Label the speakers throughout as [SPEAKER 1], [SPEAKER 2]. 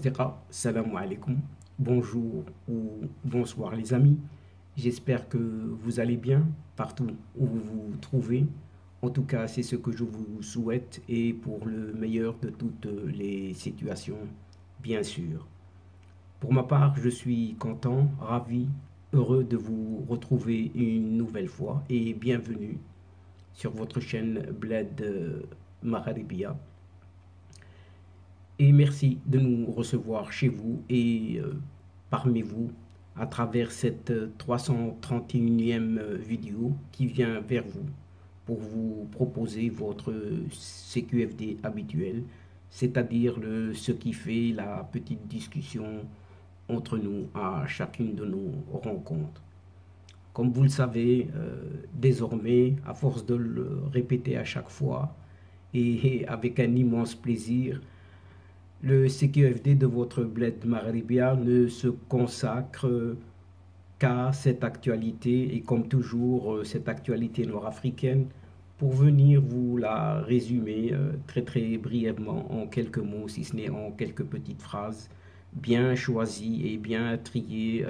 [SPEAKER 1] Asdiqa, salam alaikum, bonjour ou bonsoir les amis. J'espère que vous allez bien partout où vous vous trouvez. En tout cas, c'est ce que je vous souhaite et pour le meilleur de toutes les situations, bien sûr. Pour ma part, je suis content, ravi, heureux de vous retrouver une nouvelle fois et bienvenue sur votre chaîne Bled Magharibia. Et merci de nous recevoir chez vous et parmi vous à travers cette 331e vidéo qui vient vers vous pour vous proposer votre CQFD habituel, c'est-à-dire ce qui fait la petite discussion entre nous à chacune de nos rencontres. Comme vous le savez, désormais, à force de le répéter à chaque fois et avec un immense plaisir, le CQFD de votre Bled Magharibia ne se consacre qu'à cette actualité et comme toujours cette actualité nord-africaine pour venir vous la résumer très brièvement en quelques mots, si ce n'est en quelques petites phrases bien choisies et bien triées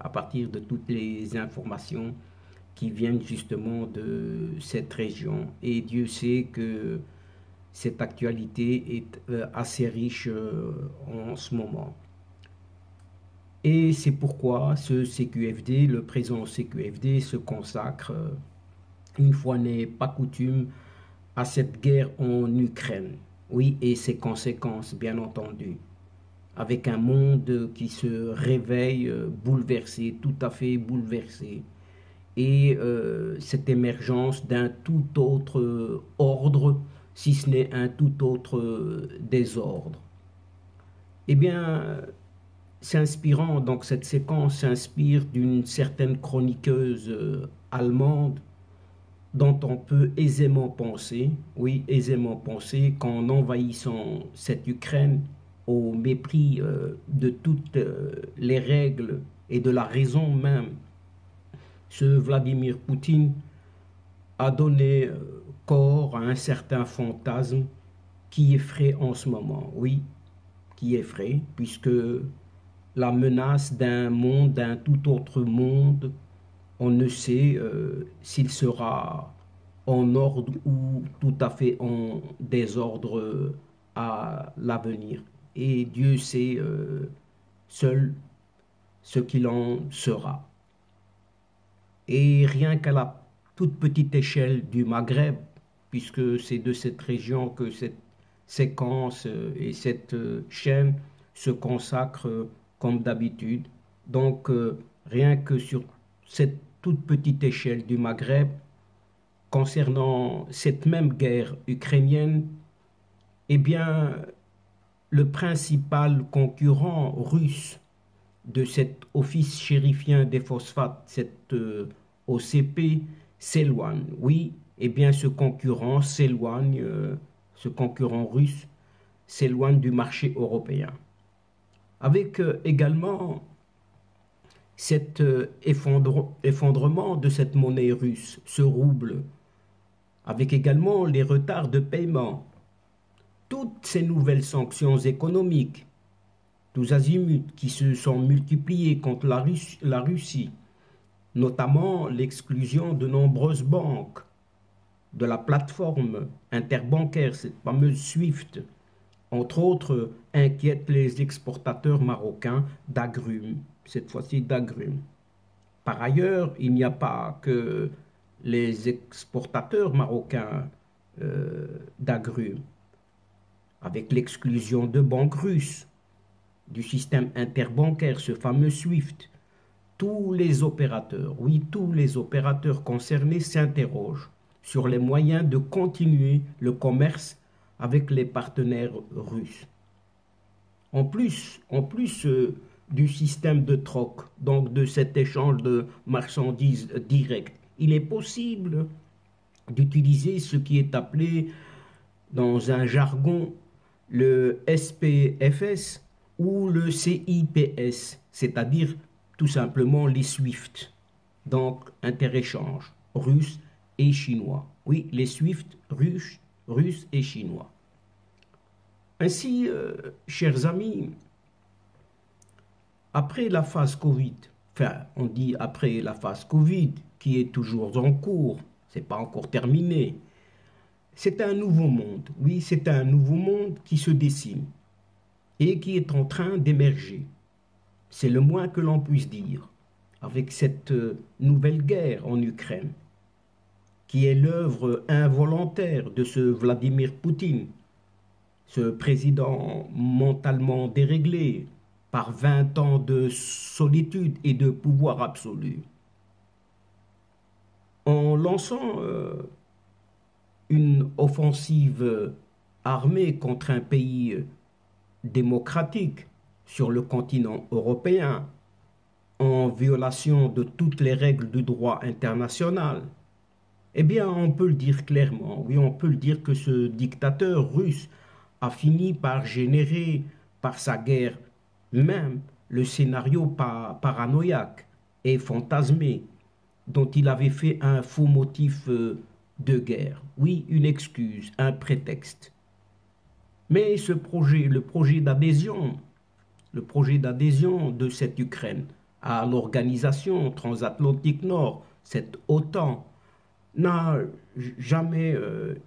[SPEAKER 1] à partir de toutes les informations qui viennent justement de cette région. Et Dieu sait que cette actualité est assez riche en ce moment. Et c'est pourquoi ce CQFD, le présent CQFD, se consacre, une fois n'est pas coutume, à cette guerre en Ukraine. Oui, et ses conséquences, bien entendu. Avec un monde qui se réveille bouleversé, tout à fait bouleversé. Et cette émergence d'un tout autre ordre, si ce n'est un tout autre désordre. Eh bien, s'inspirant, donc cette séquence s'inspire d'une certaine chroniqueuse allemande dont on peut aisément penser, oui, aisément penser qu'en envahissant cette Ukraine au mépris de toutes les règles et de la raison même, ce Vladimir Poutine a donné corps à un certain fantasme qui effraie en ce moment, oui, qui effraie, puisque la menace d'un monde, d'un tout autre monde, on ne sait s'il sera en ordre ou tout à fait en désordre à l'avenir. Et Dieu sait seul ce qu'il en sera. Et rien qu'à la toute petite échelle du Maghreb, puisque c'est de cette région que cette séquence et cette chaîne se consacrent comme d'habitude. Donc, rien que sur cette toute petite échelle du Maghreb, concernant cette même guerre ukrainienne, eh bien, le principal concurrent russe de cet office chérifien des phosphates, cette OCP, s'éloigne. Oui, eh bien ce concurrent s'éloigne, ce concurrent russe s'éloigne du marché européen. Avec également cet effondrement de cette monnaie russe, ce rouble, avec également les retards de paiement, toutes ces nouvelles sanctions économiques, tous azimuts qui se sont multipliés contre la Russie, notamment l'exclusion de nombreuses banques de la plateforme interbancaire, cette fameuse SWIFT, entre autres, inquiètent les exportateurs marocains d'agrumes, cette fois-ci d'agrumes. Par ailleurs, il n'y a pas que les exportateurs marocains d'agrumes, avec l'exclusion de banques russes, du système interbancaire, ce fameux SWIFT, tous les opérateurs, oui, tous les opérateurs concernés s'interrogent sur les moyens de continuer le commerce avec les partenaires russes. En plus du système de troc, donc de cet échange de marchandises direct, il est possible d'utiliser ce qui est appelé dans un jargon le SPFS ou le CIPS, c'est-à-dire tout simplement les SWIFT, donc interéchange russe et chinois. Oui, les SWIFT russes et chinois. Ainsi, chers amis, après la phase Covid, enfin, on dit après la phase Covid, qui est toujours en cours, c'est pas encore terminé, c'est un nouveau monde. Oui, c'est un nouveau monde qui se dessine et qui est en train d'émerger. C'est le moins que l'on puisse dire, avec cette nouvelle guerre en Ukraine, qui est l'œuvre involontaire de ce Vladimir Poutine, ce président mentalement déréglé par 20 ans de solitude et de pouvoir absolu. En lançant une offensive armée contre un pays démocratique sur le continent européen, en violation de toutes les règles du droit international, eh bien, on peut le dire clairement, oui, on peut le dire que ce dictateur russe a fini par générer, par sa guerre même, le scénario paranoïaque et fantasmé dont il avait fait un faux motif de guerre. Oui, une excuse, un prétexte. Mais ce projet, le projet d'adhésion de cette Ukraine à l'organisation transatlantique Nord, cette OTAN, n'a jamais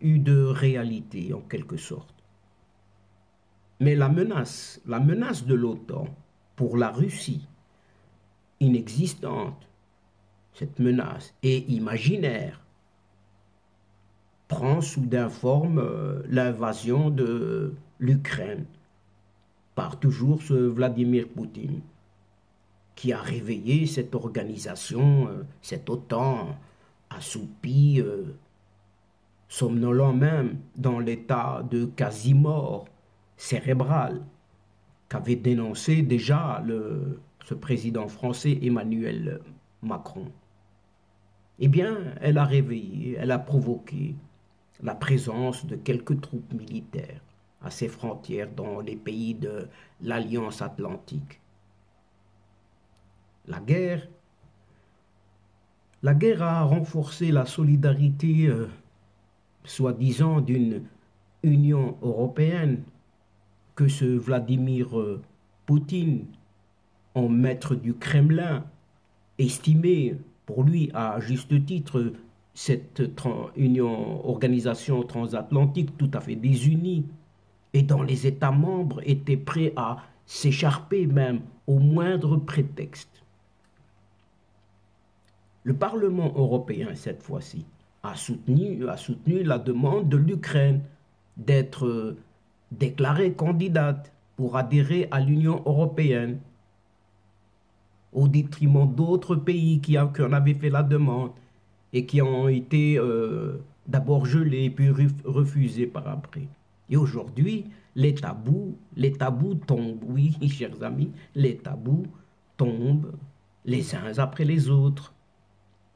[SPEAKER 1] eu de réalité en quelque sorte. Mais la menace de l'OTAN pour la Russie, inexistante, cette menace est imaginaire, prend soudain forme l'invasion de l'Ukraine par toujours ce Vladimir Poutine qui a réveillé cette organisation, cette OTAN assoupie, somnolent même dans l'état de quasi-mort cérébral qu'avait dénoncé déjà ce président français Emmanuel Macron. Eh bien, elle a réveillé, elle a provoqué la présence de quelques troupes militaires à ses frontières dans les pays de l'Alliance Atlantique. La guerre a renforcé la solidarité, soi-disant, d'une Union européenne que ce Vladimir Poutine, en maître du Kremlin, estimait pour lui à juste titre cette organisation transatlantique tout à fait désunie et dont les États membres étaient prêts à s'écharper même au moindre prétexte. Le Parlement européen, cette fois-ci, a soutenu la demande de l'Ukraine d'être déclarée candidate pour adhérer à l'Union européenne, au détriment d'autres pays qui en avaient fait la demande et qui ont été d'abord gelés puis refusés par après. Et aujourd'hui, les tabous tombent, oui, chers amis, les tabous tombent les uns après les autres,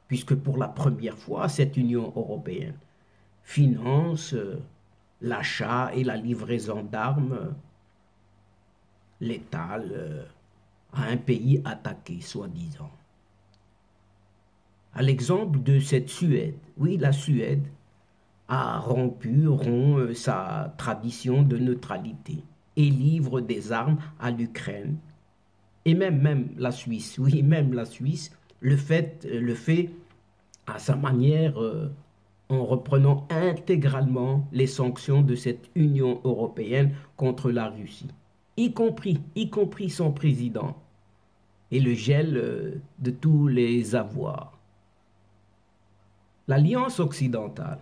[SPEAKER 1] puisque pour la première fois, cette Union européenne finance l'achat et la livraison d'armes létales à un pays attaqué, soi-disant. À l'exemple de cette Suède, oui, la Suède rompt sa tradition de neutralité et livre des armes à l'Ukraine. Et même la Suisse, oui, même la Suisse le fait à sa manière en reprenant intégralement les sanctions de cette Union européenne contre la Russie, y compris son président, et le gel de tous les avoirs. L'Alliance occidentale,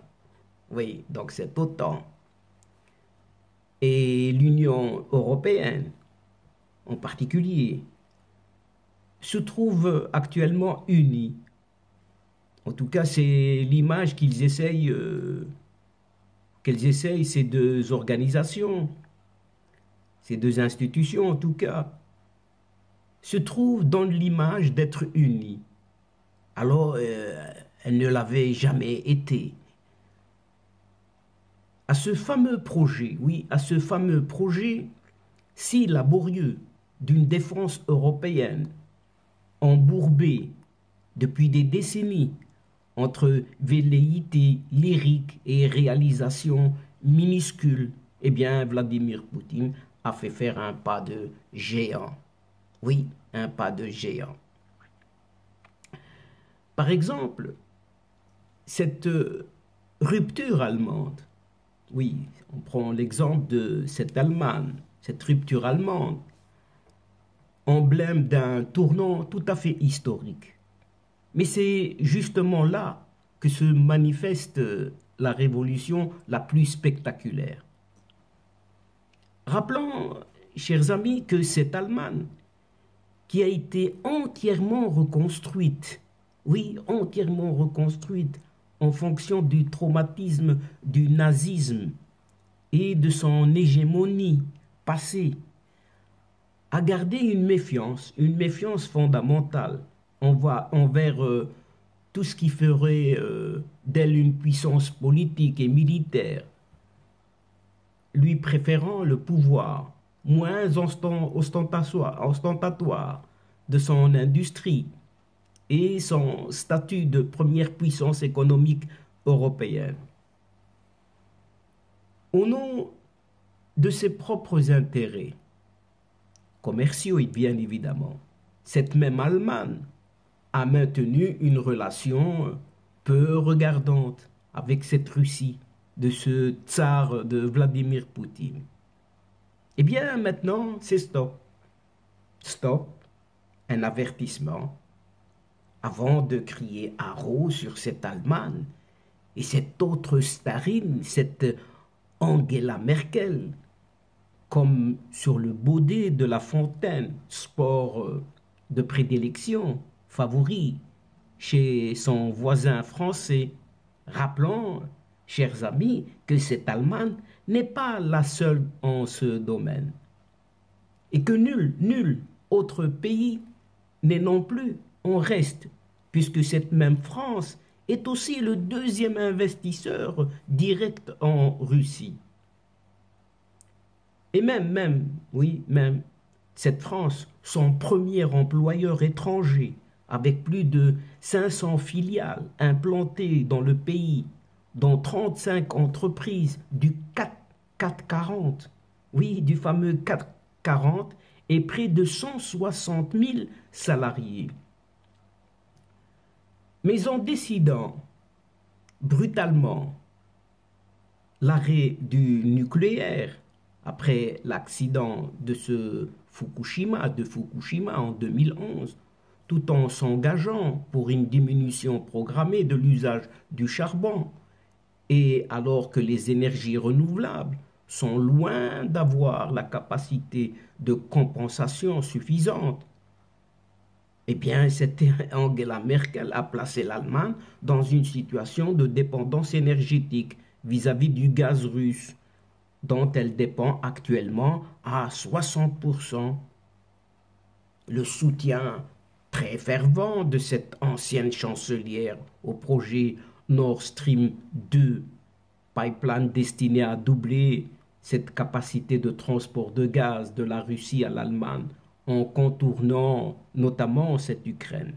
[SPEAKER 1] oui, donc cette OTAN, et l'Union européenne en particulier, se trouvent actuellement unis. En tout cas, c'est l'image qu'elles essayent, ces deux organisations, ces deux institutions en tout cas, se trouvent dans l'image d'être unies. Alors, elles ne l'avaient jamais été. À ce fameux projet, oui, à ce fameux projet si laborieux d'une défense européenne, embourbée depuis des décennies entre velléités lyriques et réalisations minuscules, eh bien, Vladimir Poutine a fait faire un pas de géant. Oui, un pas de géant. Par exemple, cette rupture allemande, oui, on prend l'exemple de cette Allemagne, cette rupture allemande, emblème d'un tournant tout à fait historique. Mais c'est justement là que se manifeste la révolution la plus spectaculaire. Rappelons, chers amis, que cette Allemagne, qui a été entièrement reconstruite, oui, entièrement reconstruite en fonction du traumatisme du nazisme et de son hégémonie passée, a gardé une méfiance fondamentale envers tout ce qui ferait d'elle une puissance politique et militaire, lui préférant le pouvoir moins ostentatoire de son industrie et son statut de première puissance économique européenne. Au nom de ses propres intérêts, commerciaux bien évidemment, cette même Allemagne a maintenu une relation peu regardante avec cette Russie de ce tsar de Vladimir Poutine. Eh bien maintenant, c'est stop. Stop, un avertissement, avant de crier haro sur cette Allemagne et cette autre starine, cette Angela Merkel, comme sur le baudet de la fontaine, sport de prédilection, favori chez son voisin français. Rappelons, chers amis, que cette Allemagne n'est pas la seule en ce domaine et que nul autre pays n'est non plus en reste, puisque cette même France est aussi le deuxième investisseur direct en Russie. Et même, cette France, son premier employeur étranger, avec plus de 500 filiales implantées dans le pays, dont 35 entreprises du CAC 40, oui, du fameux CAC 40, et près de 160 000 salariés. Mais en décidant brutalement l'arrêt du nucléaire, après l'accident de Fukushima en 2011, tout en s'engageant pour une diminution programmée de l'usage du charbon, et alors que les énergies renouvelables sont loin d'avoir la capacité de compensation suffisante, eh bien, cette Angela Merkel a placé l'Allemagne dans une situation de dépendance énergétique vis-à-vis du gaz russe, dont elle dépend actuellement à 60%. Le soutien très fervent de cette ancienne chancelière au projet Nord Stream 2, pipeline destiné à doubler cette capacité de transport de gaz de la Russie à l'Allemagne, en contournant notamment cette Ukraine.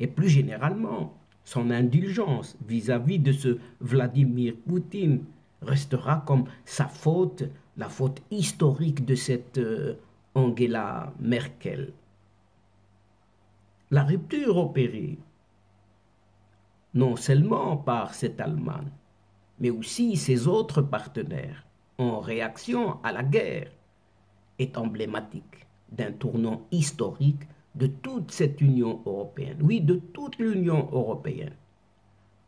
[SPEAKER 1] Et plus généralement, son indulgence vis-à-vis de ce Vladimir Poutine restera comme sa faute, la faute historique de cette Angela Merkel. La rupture opérée, non seulement par cette Allemagne, mais aussi ses autres partenaires, en réaction à la guerre, est emblématique d'un tournant historique de toute cette Union européenne, oui, de toute l'Union européenne.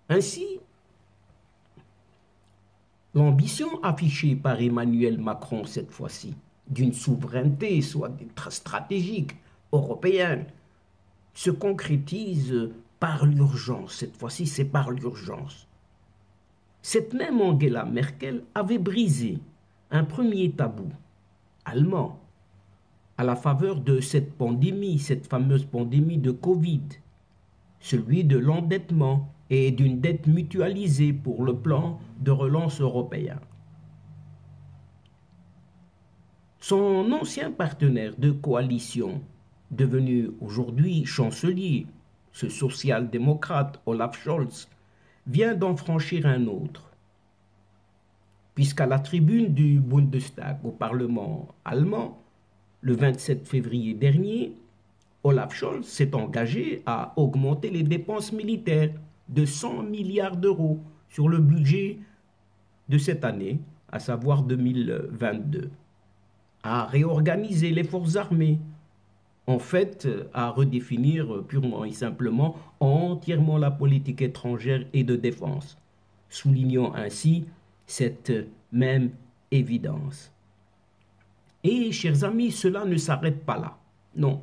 [SPEAKER 1] Ainsi, l'ambition affichée par Emmanuel Macron cette fois-ci, d'une souveraineté soit stratégique européenne, se concrétise par l'urgence. Cette fois-ci, c'est par l'urgence. Cette même Angela Merkel avait brisé un premier tabou allemand à la faveur de cette pandémie, cette fameuse pandémie de Covid, celui de l'endettement et d'une dette mutualisée pour le plan de relance européen. Son ancien partenaire de coalition, devenu aujourd'hui chancelier, ce social-démocrate Olaf Scholz, vient d'en franchir un autre, puisqu'à la tribune du Bundestag au Parlement allemand, le 27 février dernier, Olaf Scholz s'est engagé à augmenter les dépenses militaires de 100 milliards d'euros sur le budget de cette année, à savoir 2022, à réorganiser les forces armées, en fait, à redéfinir purement et simplement entièrement la politique étrangère et de défense, soulignant ainsi cette même évidence. Et, chers amis, cela ne s'arrête pas là. Non,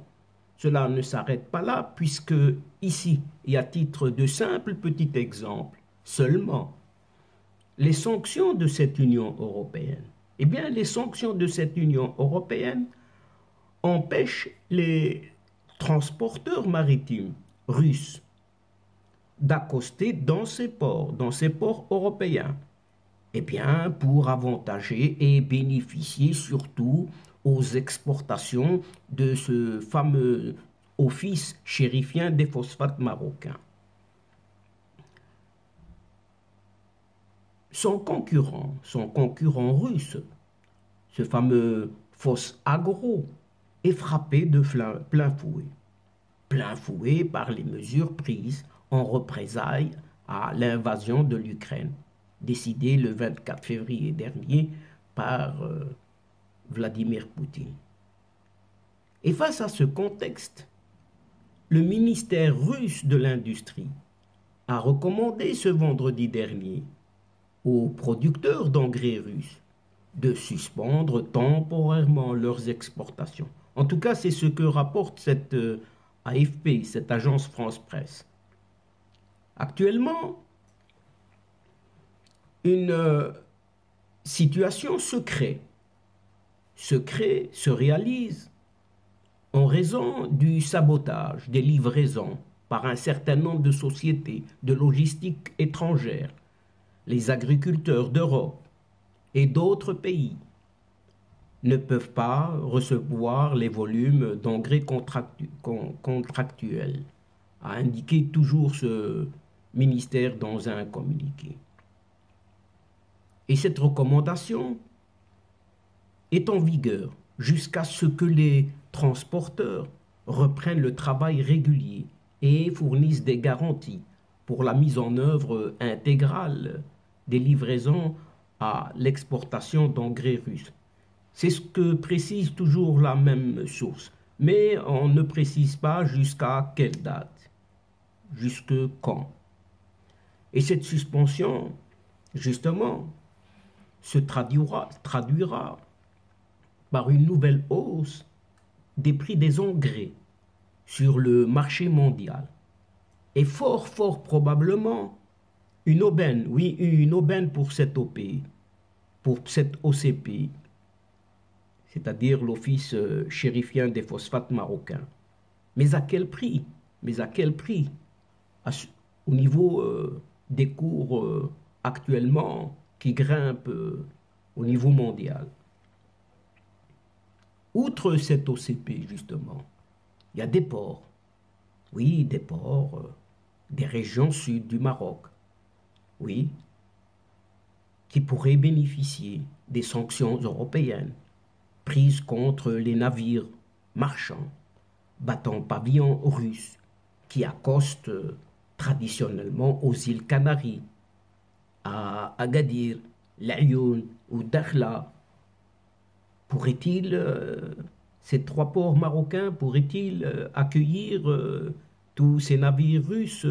[SPEAKER 1] cela ne s'arrête pas là, puisque ici, et à titre de simple petit exemple seulement, les sanctions de cette Union européenne, eh bien, les sanctions de cette Union européenne empêchent les transporteurs maritimes russes d'accoster dans ces ports européens, eh bien, pour avantager et bénéficier surtout aux exportations de ce fameux office chérifien des phosphates marocains. Son concurrent russe, ce fameux Fosagro, est frappé de plein fouet par les mesures prises en représailles à l'invasion de l'Ukraine, décidée le 24 février dernier par Vladimir Poutine. Et face à ce contexte, le ministère russe de l'Industrie a recommandé ce vendredi dernier aux producteurs d'engrais russes de suspendre temporairement leurs exportations. En tout cas, c'est ce que rapporte cette AFP, cette agence France-Presse. Actuellement, une situation se réalise en raison du sabotage des livraisons par un certain nombre de sociétés de logistique étrangères. Les agriculteurs d'Europe et d'autres pays ne peuvent pas recevoir les volumes d'engrais contractuels, a indiqué toujours ce ministère dans un communiqué. Et cette recommandation est en vigueur jusqu'à ce que les transporteurs reprennent le travail régulier et fournissent des garanties pour la mise en œuvre intégrale des livraisons à l'exportation d'engrais russes. C'est ce que précise toujours la même source, mais on ne précise pas jusqu'à quelle date, jusque quand. Et cette suspension, justement, se traduira par une nouvelle hausse des prix des engrais sur le marché mondial. Et fort probablement, une aubaine pour cette OCP, c'est-à-dire l'Office chérifien des phosphates marocains. Mais à quel prix? Au niveau des cours actuellement qui grimpent au niveau mondial. Outre cette OCP, justement, il y a des ports. Oui, des ports des régions sud du Maroc. Oui, qui pourraient bénéficier des sanctions européennes prises contre les navires marchands battant pavillon russe qui accostent traditionnellement aux îles Canaries, à Agadir, l'Ayoun ou Dakhla. Ces trois ports marocains pourraient-ils accueillir tous ces navires russes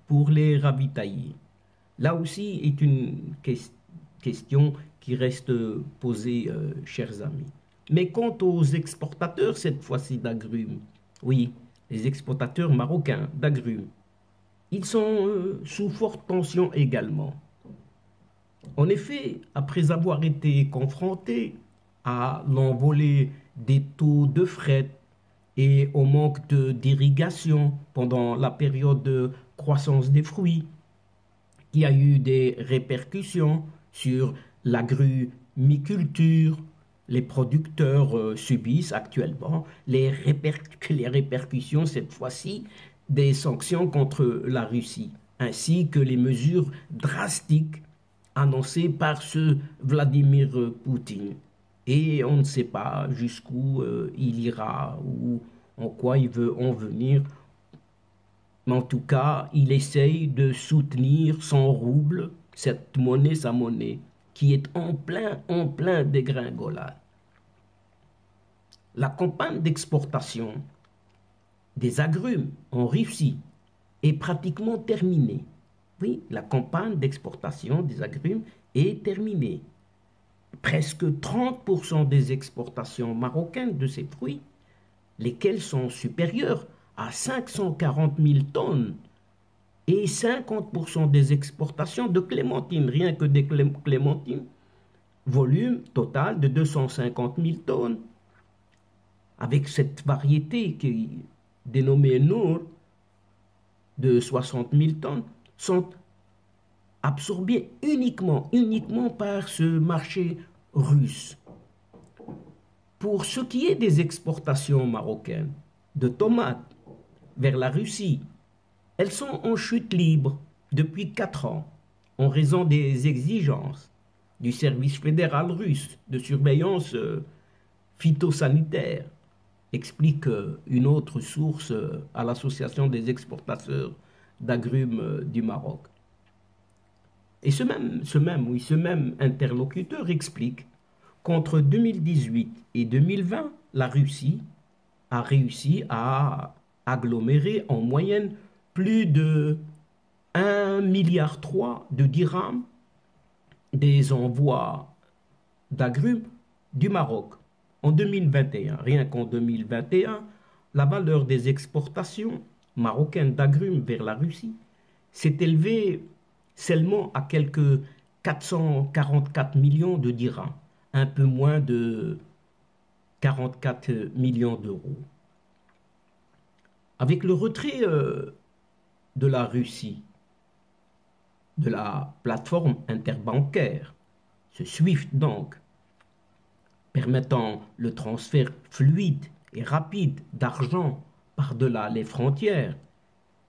[SPEAKER 1] pour les ravitailler? Là aussi est une question qui reste posée, chers amis. Mais quant aux exportateurs, cette fois-ci d'agrumes, oui, les exportateurs marocains d'agrumes, ils sont sous forte tension également. En effet, après avoir été confrontés à l'envolée des taux de fret et au manque d'irrigation pendant la période de croissance des fruits, qui a eu des répercussions sur l'agrumiculture. Les producteurs subissent actuellement les répercussions, cette fois-ci, des sanctions contre la Russie, ainsi que les mesures drastiques annoncées par ce Vladimir Poutine. Et on ne sait pas jusqu'où il ira, ou en quoi il veut en venir. Mais en tout cas, il essaye de soutenir son rouble, cette monnaie, sa monnaie, qui est en plein dégringolade. La campagne d'exportation des agrumes en Russie est pratiquement terminée. Oui, la campagne d'exportation des agrumes est terminée. Presque 30% des exportations marocaines de ces fruits, lesquelles sont supérieures à 540 000 tonnes, et 50% des exportations de clémentines, rien que des clémentines, volume total de 250 000 tonnes. Avec cette variété qui est dénommée Nour, de 60 000 tonnes, sont absorbés uniquement par ce marché russe. Pour ce qui est des exportations marocaines de tomates vers la Russie, elles sont en chute libre depuis 4 ans en raison des exigences du service fédéral russe de surveillance phytosanitaire, explique une autre source à l'Association des exportateurs d'agrumes du Maroc. Et ce même interlocuteur explique qu'entre 2018 et 2020, la Russie a réussi à agglomérer en moyenne plus de 1,3 milliard de dirhams des envois d'agrumes du Maroc. En 2021, rien qu'en 2021, la valeur des exportations marocaines d'agrumes vers la Russie s'est élevée seulement à quelques 444 millions de dirhams, un peu moins de 44 millions d'euros. Avec le retrait de la Russie de la plateforme interbancaire, ce SWIFT donc, permettant le transfert fluide et rapide d'argent par-delà les frontières,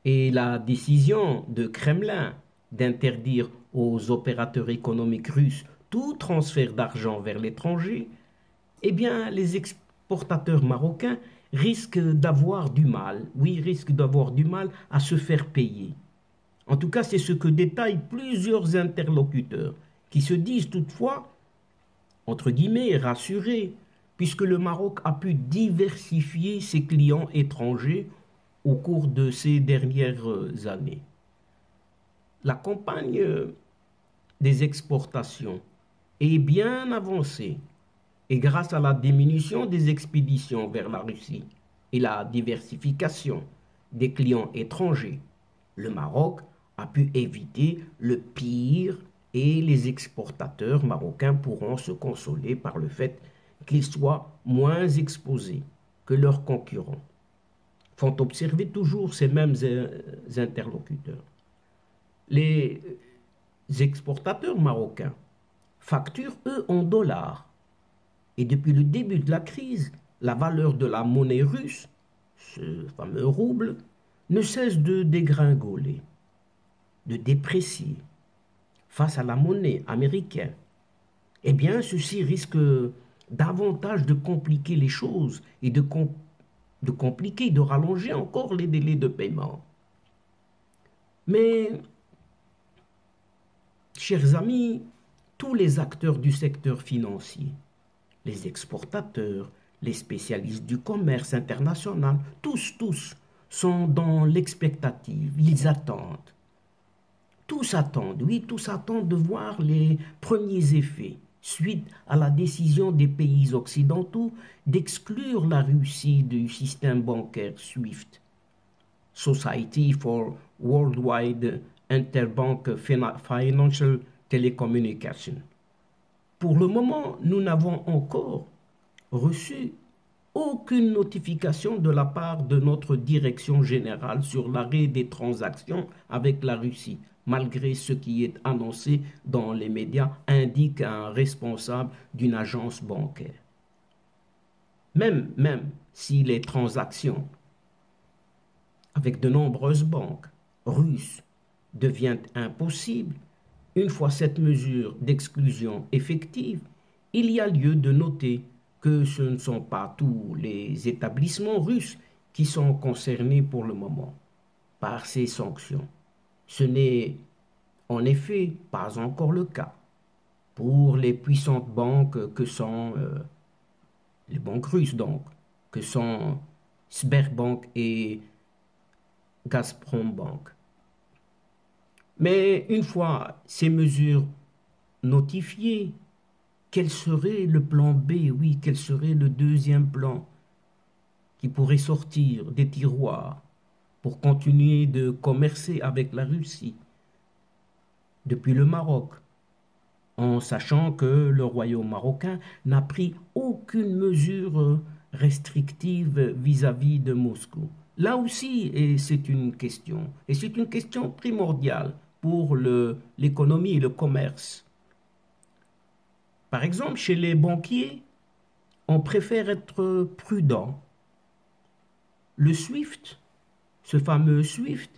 [SPEAKER 1] et la décision de Kremlin d'interdire aux opérateurs économiques russes tout transfert d'argent vers l'étranger, eh bien, les exportateurs marocains risquent d'avoir du mal, à se faire payer. En tout cas, c'est ce que détaillent plusieurs interlocuteurs, qui se disent toutefois, entre guillemets, rassurés, puisque le Maroc a pu diversifier ses clients étrangers au cours de ces dernières années. La campagne des exportations est bien avancée, et grâce à la diminution des expéditions vers la Russie et la diversification des clients étrangers, le Maroc a pu éviter le pire et les exportateurs marocains pourront se consoler par le fait qu'ils soient moins exposés que leurs concurrents. Font observer toujours ces mêmes interlocuteurs. Les exportateurs marocains facturent, eux, en dollars. Et depuis le début de la crise, la valeur de la monnaie russe, ce fameux rouble, ne cesse de dégringoler, de déprécier face à la monnaie américaine. Eh bien, ceci risque davantage de compliquer les choses et de rallonger encore les délais de paiement. Mais, chers amis, tous les acteurs du secteur financier, les exportateurs, les spécialistes du commerce international, tous sont dans l'expectative, ils attendent. Tous attendent de voir les premiers effets suite à la décision des pays occidentaux d'exclure la Russie du système bancaire SWIFT, Society for Worldwide Interbank Financial Telecommunication. Pour le moment, nous n'avons encore reçu aucune notification de la part de notre direction générale sur l'arrêt des transactions avec la Russie, malgré ce qui est annoncé dans les médias, indique un responsable d'une agence bancaire. Même si les transactions avec de nombreuses banques russes deviennent impossibles, une fois cette mesure d'exclusion effective, il y a lieu de noter que ce ne sont pas tous les établissements russes qui sont concernés pour le moment par ces sanctions. Ce n'est en effet pas encore le cas pour les puissantes banques que sont les banques russes donc, que sont Sberbank et Gazprombank. Mais une fois ces mesures notifiées, quel serait le plan B? Oui, quel serait le deuxième plan qui pourrait sortir des tiroirs pour continuer de commercer avec la Russie depuis le Maroc, en sachant que le royaume marocain n'a pris aucune mesure restrictive vis-à-vis de Moscou. Là aussi, et c'est une question primordiale pour l'économie et le commerce. Par exemple, chez les banquiers, on préfère être prudent. Le SWIFT, ce fameux SWIFT,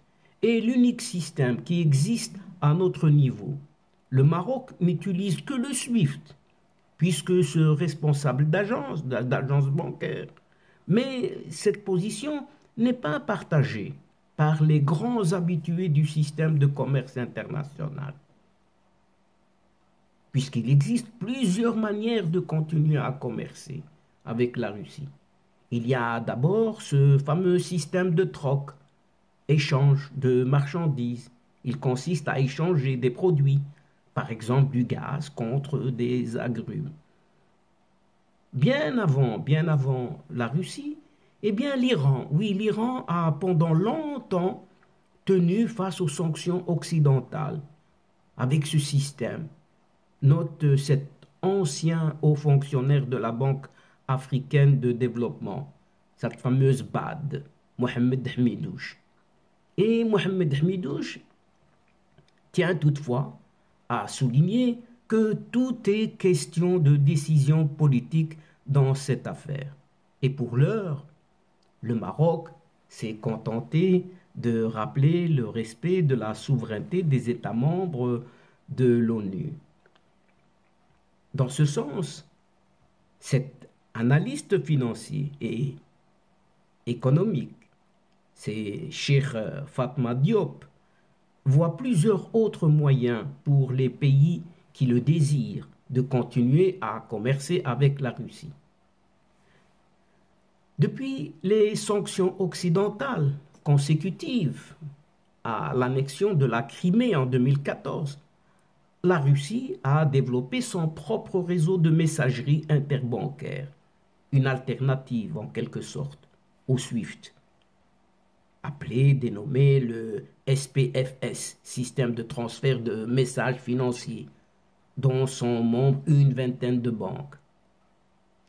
[SPEAKER 1] est l'unique système qui existe à notre niveau. Le Maroc n'utilise que le SWIFT, puisque ce responsable d'agence bancaire. Mais cette position n'est pas partagée par les grands habitués du système de commerce international, puisqu'il existe plusieurs manières de continuer à commercer avec la Russie. Il y a d'abord ce fameux système de troc, échange de marchandises. Il consiste à échanger des produits, par exemple du gaz contre des agrumes. Bien avant la Russie, eh bien l'Iran, oui, l'Iran a pendant longtemps tenu face aux sanctions occidentales avec ce système. Note cet ancien haut fonctionnaire de la Banque africaine de développement, cette fameuse BAD, Mohamed Hamidouche. Et Mohamed Hamidouche tient toutefois à souligner que tout est question de décision politique dans cette affaire. Et pour l'heure, le Maroc s'est contenté de rappeler le respect de la souveraineté des États membres de l'ONU. Dans ce sens, cet analyste financier et économique, c'est Cheikh Fatma Diop, voit plusieurs autres moyens pour les pays qui le désirent de continuer à commercer avec la Russie. Depuis les sanctions occidentales consécutives à l'annexion de la Crimée en 2014, la Russie a développé son propre réseau de messagerie interbancaire, une alternative en quelque sorte au SWIFT, dénommé le SPFS, Système de transfert de messages financiers, dont sont membres une vingtaine de banques.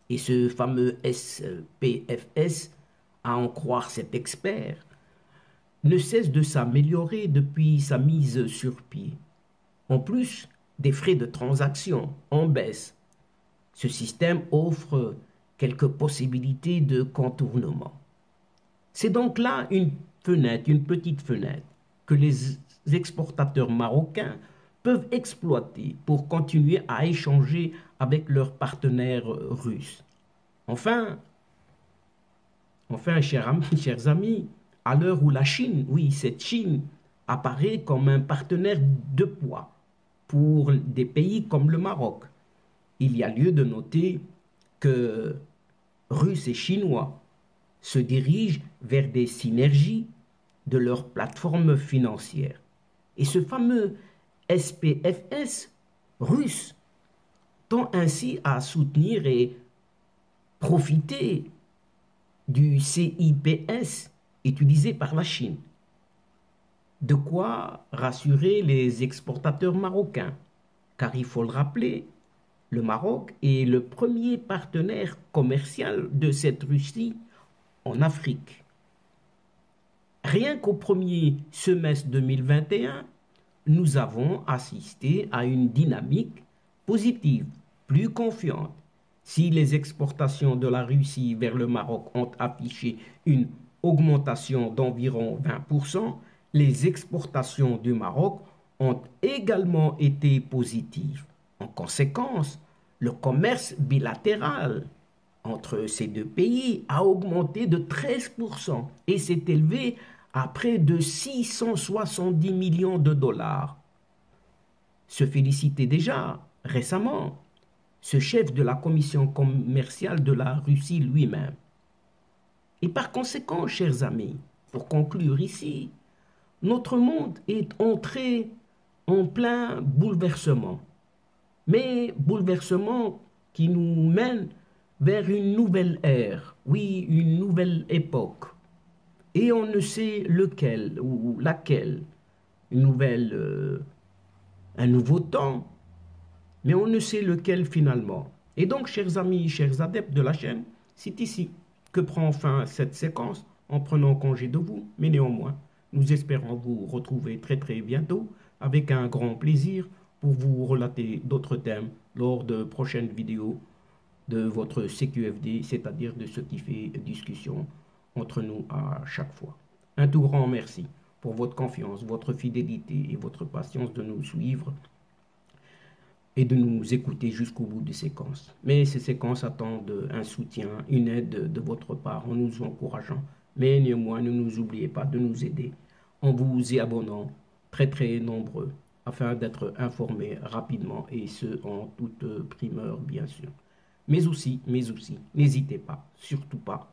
[SPEAKER 1] Et ce fameux SPFS, à en croire cet expert, ne cesse de s'améliorer depuis sa mise sur pied. En plus des frais de transaction en baisse, ce système offre quelques possibilités de contournement. C'est donc là une petite fenêtre, que les exportateurs marocains peuvent exploiter pour continuer à échanger avec leurs partenaires russes. Enfin, chers amis, à l'heure où la Chine, oui, cette Chine, apparaît comme un partenaire de poids pour des pays comme le Maroc, il y a lieu de noter que Russes et Chinois se dirigent vers des synergies de leurs plateformes financières. Et ce fameux SPFS russe tend ainsi à soutenir et profiter du CIPS utilisé par la Chine. De quoi rassurer les exportateurs marocains, car il faut le rappeler, le Maroc est le premier partenaire commercial de cette Russie en Afrique. Rien qu'au premier semestre 2021, nous avons assisté à une dynamique positive, plus confiante. Si les exportations de la Russie vers le Maroc ont affiché une augmentation d'environ 20%, les exportations du Maroc ont également été positives. En conséquence, le commerce bilatéral entre ces deux pays a augmenté de 13% et s'est élevé à près de 670 millions de dollars. Se félicitait déjà récemment ce chef de la commission commerciale de la Russie lui-même. Et par conséquent, chers amis, pour conclure ici, notre monde est entré en plein bouleversement, mais bouleversement qui nous mène vers une nouvelle ère, oui, une nouvelle époque. Et on ne sait lequel ou laquelle, un nouveau temps, mais on ne sait lequel finalement. Et donc, chers amis, chers adeptes de la chaîne, c'est ici que prend fin cette séquence en prenant congé de vous, mais néanmoins, nous espérons vous retrouver très très bientôt avec un grand plaisir pour vous relater d'autres thèmes lors de prochaines vidéos de votre CQFD, c'est-à-dire de ce qui fait discussion entre nous à chaque fois. Un tout grand merci pour votre confiance, votre fidélité et votre patience de nous suivre et de nous écouter jusqu'au bout des séquences. Mais ces séquences attendent un soutien, une aide de votre part en nous encourageant. Mais néanmoins, ne nous oubliez pas de nous aider en vous y abonnant très très nombreux afin d'être informés rapidement et ce en toute primeur bien sûr. Mais aussi, n'hésitez pas, surtout pas,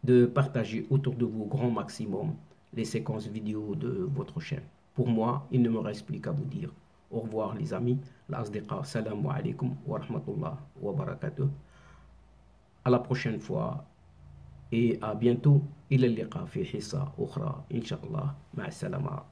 [SPEAKER 1] de partager autour de vous au grand maximum les séquences vidéo de votre chaîne. Pour moi, il ne me reste plus qu'à vous dire au revoir les amis. L'asdiqa, salamu alaikum wa rahmatullah wa barakatuh. À la prochaine fois et à bientôt. Ila liqa fi hissa ukhra, inshallah. Ma'a salama.